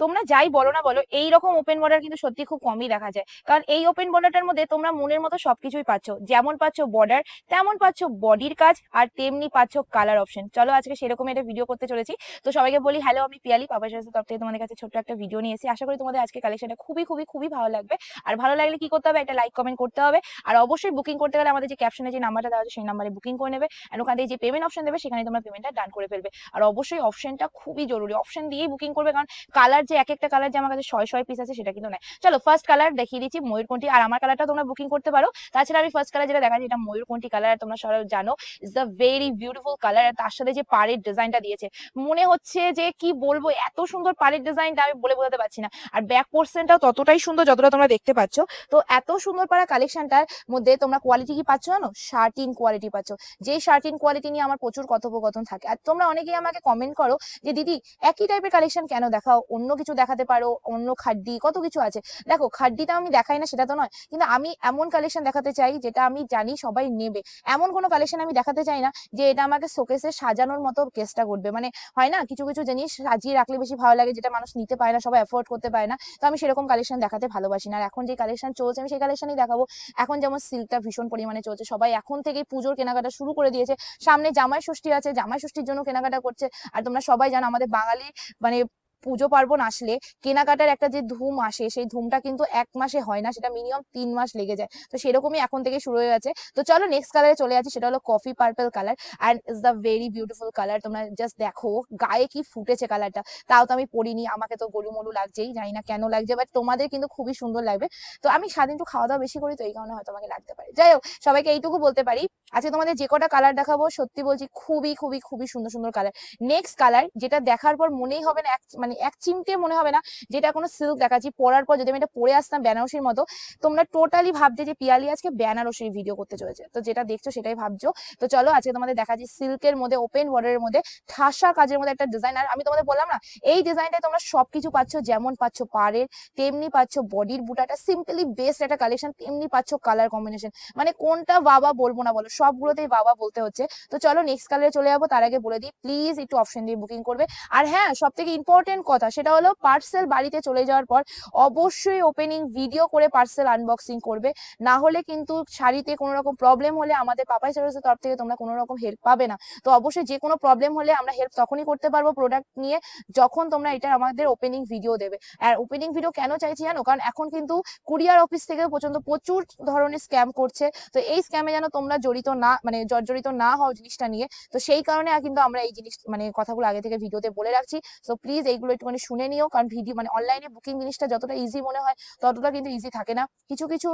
তোমরা যাই বলো না বলো এইরকম ওপেন বর্ডার কিন্তু সত্যি খুব কমই দেখা যায়, কারণ এই ওপেন বর্ডারটার মধ্যে তোমরা মনের মতো সবকিছুই পাচ্ছ, যেমন পাচ্ছ বর্ডার তেমন পাচ্ছ বডির কাজ আর তেমনি পাচ্ছ কালার অপশন। চলো আজকে সেরকম একটা ভিডিও করতে চলেছি। তো সবাইকে বলি হ্যালো, আমি পিয়ালি পাপা শাড়ির তরফ থেকে তোমাদের কাছে ছোট্ট একটা ভিডিও নিয়ে এসেছি। আশা করি তোমাদের আজকে কালেকশনটা খুবই খুবই খুবই ভালো লাগবে। আর ভালো লাগলে কি করতে হবে, একটা লাইক কমেন্ট করতে হবে। আর অবশ্যই বুকিং করতে গেলে আমাদের যে ক্যাপশনে যে নাম্বারটা দেওয়া আছে সেই নাম্বারে বুকিং করে নেবে, আর ওখান থেকে যে পেমেন্ট অপশন দেবে সেখানে তোমরা পেমেন্টটা ডান করে ফেলবে। আর অবশ্যই অপশনটা খুবই জরুরি, অপশন দিয়েই বুকিং করবে, কারণ কালার যে এক একটা কালার যে আমার কাছে 100 পিস আছে সেটা কিন্তু নয়। চলো ফার্স্ট কালার দেখিয়ে দিচ্ছি ময়ূরকণ্ঠী, আর আমার কালারটা তোমরা বুকিং করতে পারো। তাছাড়া আমি ফার্স্ট কালার যেটা দেখাচ্ছি এটা ময়ূরকণ্ঠী কালার, তোমরা সবাই জানো is the very beautiful colour. আর তার সাথে যে পাড়ের ডিজাইনটা দিয়েছে মনে হচ্ছে যে কি বলবো, এত সুন্দর পাড়ের ডিজাইনটা আমি বলে বোঝাতে পারছি না। আর ব্যাক পোর্শনটাও ততটাই সুন্দর যতটা তোমরা দেখতে পাচ্ছ। তো এত সুন্দর পাড়া কালেকশনটার মধ্যে তোমরা কোয়ালিটি কি পাচ্ছ জানো, শার্টিন কোয়ালিটি পাচ্ছ। যে শার্টিন কোয়ালিটি নিয়ে আমার প্রচুর কথোপকথন থাকে, আর তোমরা অনেকেই আমাকে কমেন্ট করো যে দিদি একই টাইপের কালেকশন কেন দেখাও, অন্য কিছু দেখাতে পারো, অন্য খাড্ডি কত কিছু আছে। দেখো খাড্ডিটা আমি দেখাই না সেটা তো নয়, কিন্তু আমি এমন কালেকশন দেখাতে চাই যেটা আমি জানি সবাই নেবে। এমন কোনো কালেকশন আমি দেখাতে চাই না যে এটা আমাকে শোকেসে সাজানোর মতো কেসটা করবে। মানে হয় না কিছু কিছু জিনিস সাজিয়ে রাখলে বেশি ভালো লাগে, যেটা মানুষ নিতে পারে না, সবাই অ্যাফোর্ড করতে পারে না। তো আমি সেরকম কালেকশন দেখাতে ভালোবাসি না। আর এখন যে কালেকশন চলছে আমি সেই কালেকশনই দেখাবো। এখন যেমন সিল্কটা ভীষণ পরিমাণে চলছে, সবাই এখন থেকেই পুজোর কেনাকাটা শুরু করে দিয়েছে। সামনে জামাই ষষ্ঠী আছে, জামাই ষষ্ঠীর জন্য কেনাকাটা করছে। আর তোমরা সবাই জানো আমাদের বাঙালি মানে পুজো পার্বণ আসলে কেনাকাটার একটা যে ধুম আসে সেই ধুমটা কিন্তু 1 মাসে হয় না, সেটা মিনিমাম 3 মাস লেগে যায়। তো সেরকমই এখন থেকে শুরু হয়ে গেছে। তো চলো নেক্সট কালারে চলে যাচ্ছি, সেটা হলো coffee purple colour and is the very beautiful colour. তোমরা জাস্ট দেখো গায়ে কি ফুটেছে কালারটা। তাও তো আমি পরিনি, আমাকে তো গলুমলু লাগছেই, জানি না কেন লাগছে, বাট তোমাদের কিন্তু খুবই সুন্দর লাগবে। তো আমি সারাদিন একটু খাওয়া দাওয়া বেশি করি, তো এই কারণে হয়তো আমাকে লাগতে পারে। যাই হোক, সবাইকে এইটুকু বলতে পারি আজকে তোমাদের যে কটা কালার দেখাবো সত্যি বলছি খুবই খুবই খুবই সুন্দর সুন্দর কালার। নেক্সট কালার যেটা দেখার পর মনেই হবে না, মানে এক চিমটে মনে হবে না যেটা কোনো সিল্ক দেখাচ্ছি। পরার পর যদি আমি এটা পরে আসতাম বেনারসির মতো, তোমরা টোটালি ভাবছে যে পিয়ালি আজকে বেনারসির ভিডিও করতে চলেছে। তো যেটা দেখছো সেটাই ভাবছো। তো চলো আজকে তোমাদের দেখাচ্ছি সিল্কের মধ্যে ওপেন বর্ডারের মধ্যে ঠাসা কাজের মধ্যে একটা ডিজাইন। আর আমি তোমাদের বললাম না এই ডিজাইনটাই তোমরা সবকিছু পাচ্ছ, যেমন পাচ্ছ পাড়ের তেমনি পাচ্ছ বডির বুটাটা সিম্পলি বেস্ট একটা কালেকশন, তেমনি পাচ্ছ কালার কম্বিনেশন। মানে কোনটা বাবা বলবো না বলো, সবগুলোতেই বাবা বলতে হচ্ছে। তো চলো নেক্সট কালারে চলে যাবো, তার আগে বলে দিই প্লিজ একটু অপশন দিয়ে বুকিং করবে। আর হ্যাঁ সব থেকে ইম্পর্টেন্ট কথা সেটা হলো পার্সেল বাড়িতে চলে যাওয়ার পর অবশ্যই ওপেনিং ভিডিও করে পার্সেল আনবক্সিং করবে, না হলে কিন্তু শাড়িতে কোনো রকম প্রবলেম হলে আমাদের পাপাই সার্ভিসের তরফ থেকে তোমরা কোনো রকম হেল্প পাবে না। তো অবশ্যই যে কোনো প্রবলেম হলে আমরা হেল্প তখনই করতে পারবো প্রোডাক্ট নিয়ে যখন তোমরা এটা আমাদের ওপেনিং ভিডিও দেবে। আর ওপেনিং ভিডিও কেন চাইছি জানো, কারণ এখন কিন্তু কুরিয়ার অফিস থেকে প্রচুর ধরনের স্ক্যাম করছে। তো এই স্ক্যামে যেন তোমরা জড়িত না, মানে জর্জরিত না হও জিনিসটা নিয়ে। তো সেই কারণে কিন্তু আমরা এই জিনিস মানে কথাগুলো আগে থেকে ভিডিওতে বলে রাখছি। সো প্লিজ এইগুলো একটুখানি শুনে নিও, কারণ ভিডিও মানে অনলাইনে বুকিং জিনিসটা যতটা ইজি মনে হয় ততটা কিন্তু ইজি থাকে না। কিছু কিছু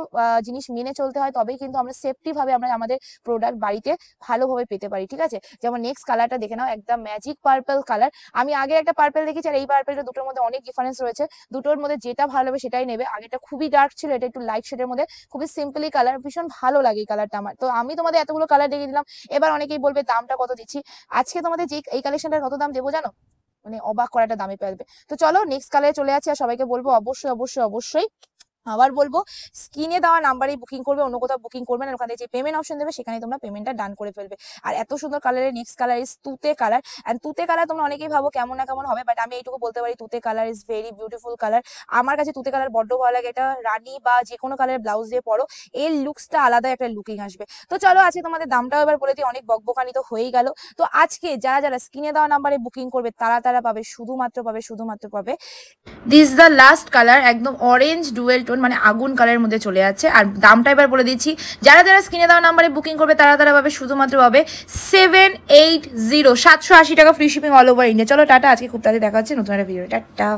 জিনিস মেনে চলতে হয়, তবেই কিন্তু আমরা সেফটি ভাবে আমরা আমাদের প্রোডাক্ট বাড়িতে ভালোভাবে পেতে পারি। ঠিক আছে, যেমন নেক্সট কালারটা দেখে নাও, একদম ম্যাজিক পার্পল কালার। আমি আগে একটা পার্পল দেখেছি আর এই পার্পলটা দুটোর মধ্যে অনেক ডিফারেন্স রয়েছে। দুটোর মধ্যে যেটা ভালো হবে সেটাই নেবে। আগেটা খুবই ডার্ক ছিল, এটা একটু লাইট শেডের মধ্যে, খুবই সিম্পলি কালার, ভীষণ ভালো লাগে এই কালারটা আমার। তো আমি তোমাদের এতগুলো কালার দেখিয়ে দিলাম, এবার অনেকেই বলবে দামটা কত দিচ্ছি। আজকে তোমাদের যে এই কালেকশনটার কত দাম দেবো জানো, মানে অবাক করাটা দামে পাবে। তো চলো নেক্সট কালারে চলে যাচ্ছি। আর সবাইকে বলবো অবশ্যই অবশ্যই অবশ্যই আবার বলবো স্ক্রিনে দেওয়া নাম্বারেই বুকিং করবে, অন্য কোথাও বুকিং করবে না। ওখানে যে পেমেন্ট অপশন দেবে সেখানে তোমরা পেমেন্টটা ডান করে ফেলবে। আর এত সুন্দর কালারের নেক্সট কালার ইজ তুতে কালার। এন্ড তুতে কালার তোমরা অনেকেই ভাবো কেমন না কেমন হবে, বাট আমি এইটুকু বলতে পারি তুতে colour is very beautiful colour. আমার কাছে তুতে কালার বড্ড ভালো লাগে। এটা রানী বা যে কোনো কালারের ব্লাউজ দিয়ে পরো, এর লুকসটা আলাদা একটা লুকিং আসবে। তো চলো আজকে তোমাদের দামটাও এবার বলে দিই, অনেক বকবকানি তো হয়েই গেল। তো আজকে যারা যারা স্ক্রিনে দেওয়া নাম্বারে বুকিং করবে তারা পাবে শুধুমাত্র পাবে দিস দ্য লাস্ট কালার, একদম অরেঞ্জ ডুয়েল টোন মানে আগুন কালারের মধ্যে চলে যাচ্ছে। আর দামটা এবার বলে দিচ্ছি, যারা যারা স্ক্রিনে দেওয়া নাম্বারে বুকিং করবে তারা পাবে শুধুমাত্র পাবে 780 780 টাকা free shipping all over India. চলো টাটা, আজকে খুব তাড়াতাড়ি দেখা হচ্ছে নতুন একটা ভিডিও। টাটা।